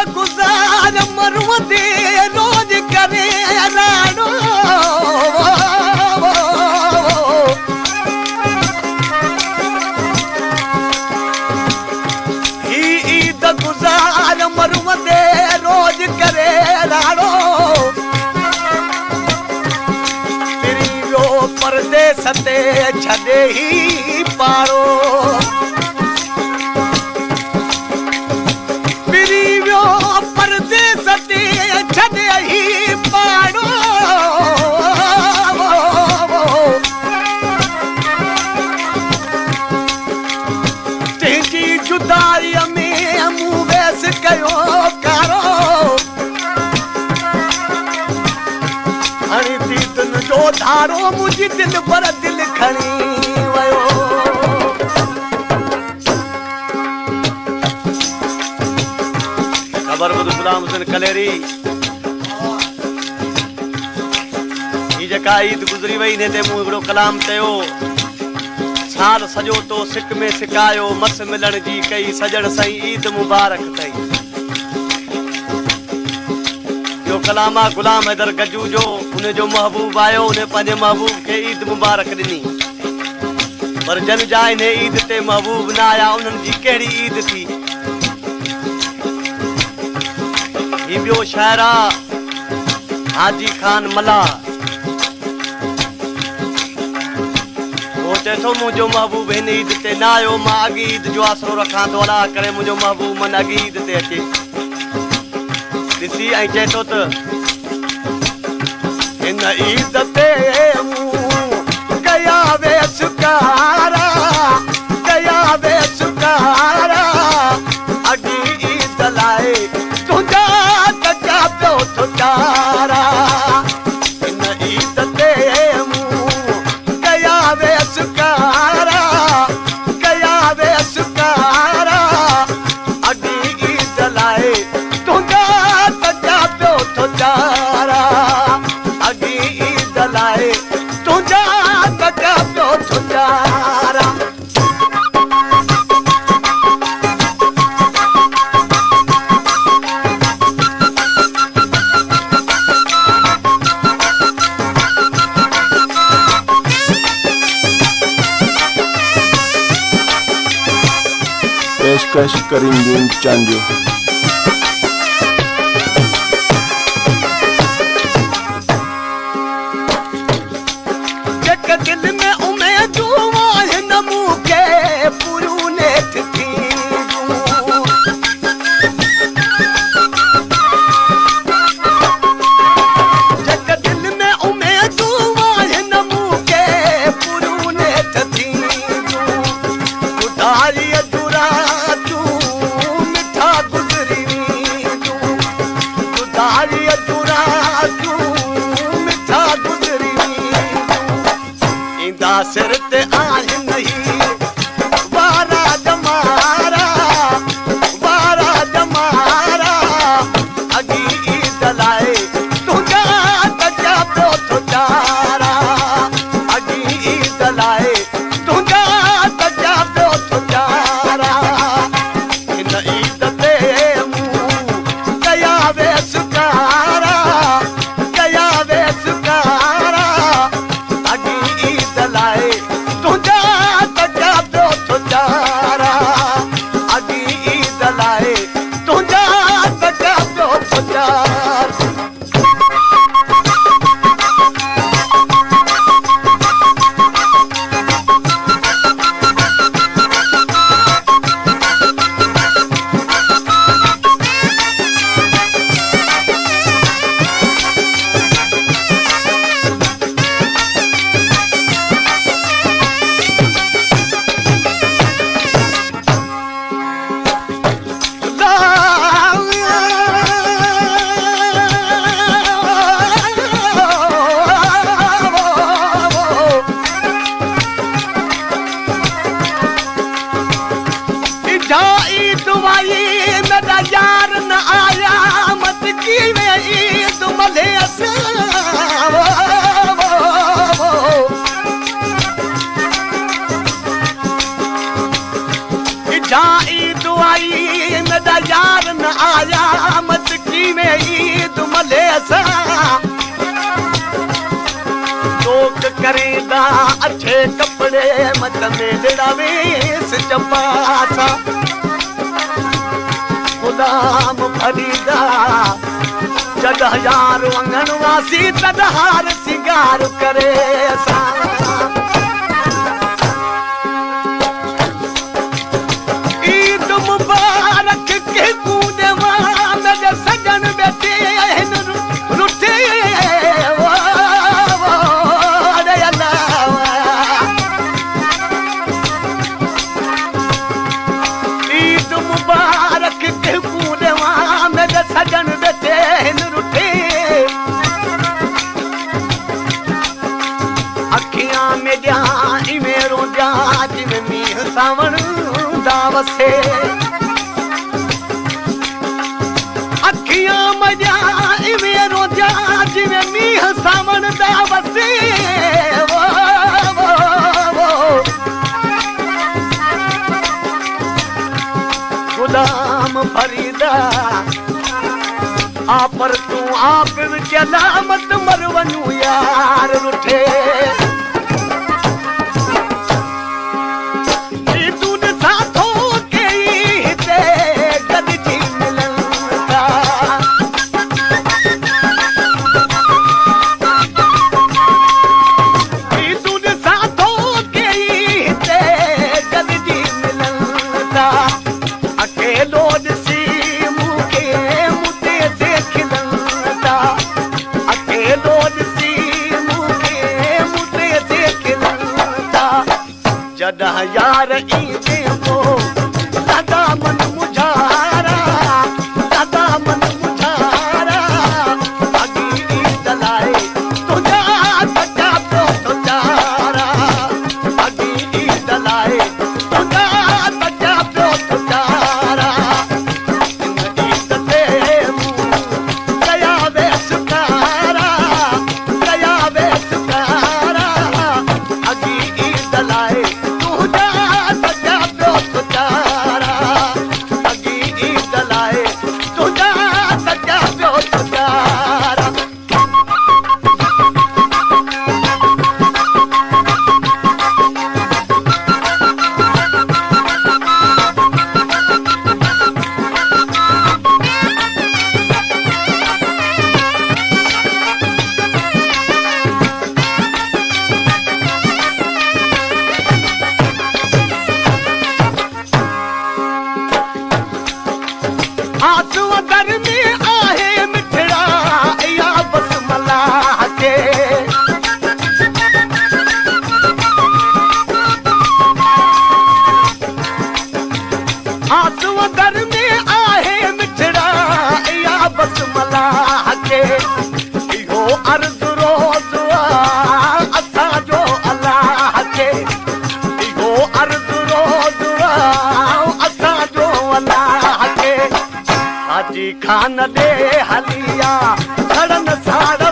गुज़ार मरवंदे रोज़ करे राणो ही ईद गुज़ार मरवंदे रोज़ करे राणो फिरी वियो परदेस ते छॾे ही पाड़ो परदेस ते छॾे ही पाड़ो तुंहिंजी जुदाईअ में मूं वेस कयो कारो हाणे थी तुंहिंजो धारो मुंहिंजी दिलि पर दिलि खणी वियो गुलाम हुसैन कलेरी ही जेका ईद गुज़री वई ने ते मूं हिकिड़ो कलाम चयो साल सॼो तो सिक में सिकायो मस मिलण जी कई सजण साईं ईद मुबारक अथई इहो कलाम आहे गुलाम हैदर गजू जो उन जो महबूब आयो उन पंहिंजे महबूब खे ईद मुबारक ॾिनी पर जन जा इन ईद ते महबूब न आया उन्हनि जी कहिड़ी ईद थी ॿियो शाइर हाजी खान मला वो चए थो मुंहिंजो महबूब हिन ईद ते न आयो मां अॻी ईद जो आसरो रखां थो अला करे मुंहिंजो महबूब मन अॻी ईद ते अचे ॾिसी ऐं चए थो त हिन ईद ते मूं कया वे सुकारा कया वे सुकारा अॻी ईद लाइ तुंहिंजा तारा इन ईद ते मूं कया वे सुकारा कया वे सुकारा अॻी ईद लाइ तुंहिंजा तजा पियो थो चारा अॻी ईद लाइ तुंहिंजा तजा पियो थो चारा पेशकश करीमुद्दीन चांजो जग दिल में उम्मीदूं आहिनि मूंखे पूरियूं नेठ थींदियूं जग दिल में उम्मीदूं आहिनि मूंखे पूरियूं नेठ थींदियूं ॿुधारीअ सिर ते आहिनि वारा जमारा वारा जमारा अॻी ईद लाइ तुंहिंजा तजा पियो थो चारा अॻी ईद लाइ तुंहिंजा तजा पियो थो चारा हिन ईद ते मूं कया वे सुकारा कया वे सुकारा अॻी ईद लाइ तुंहिंजा तजा पियो थो चारा अॻी ईद लाइ तुंहिंजा तजा पियो थो चारा यार न आया खरीदा अच्छे कपड़े मत में दिड़ावेस चपासा गुलाम फरीदा जग यार अंगनवासी तदहार सिंगार करे ईद मुबारक के कूदवा मेरे सजन बेटे रुठे ईद मुबारक के कूदवा मेरे सजन बेटे रुठे अखियां में ध्यान मेरो जाज में मीह सावण दावसे अखियां में ध्यान मेरो जाज में मीह सावण दावसे गुलाम फरीदा आप पर तू आप चला मत मरवनू यार रुठे तूने साथों के हिते गदजी मिलन का तूने साथों के हिते गदजी मिलन का अकेलो सी मुके मुते से खिलंदा अकेलो सी मुके मुते से खिलंदा जदा यार ईदे को दादा मन मुझारा दादा मन मुझारा अगी ईद लाए तुझा सच्चा तो चारा अगी ईद लाए तुझा सच्चा तो चारा ईद से गया वे सुकारा अगी ईद लाए तुझा सच्चा तो चारा अगी ईद लाए तुझा सच्चा तो चारा आंसू दर में आहे मिठड़ा या बस मलाह के आंसू दर में आहे मिठड़ा या बस मलाह के इहो अर्ज़ रोज़ असां जो अल्लाह के इहो अर्ज़ रोज़ असां जो अल्लाह के हाजी खान दे हलिया खड़न साड़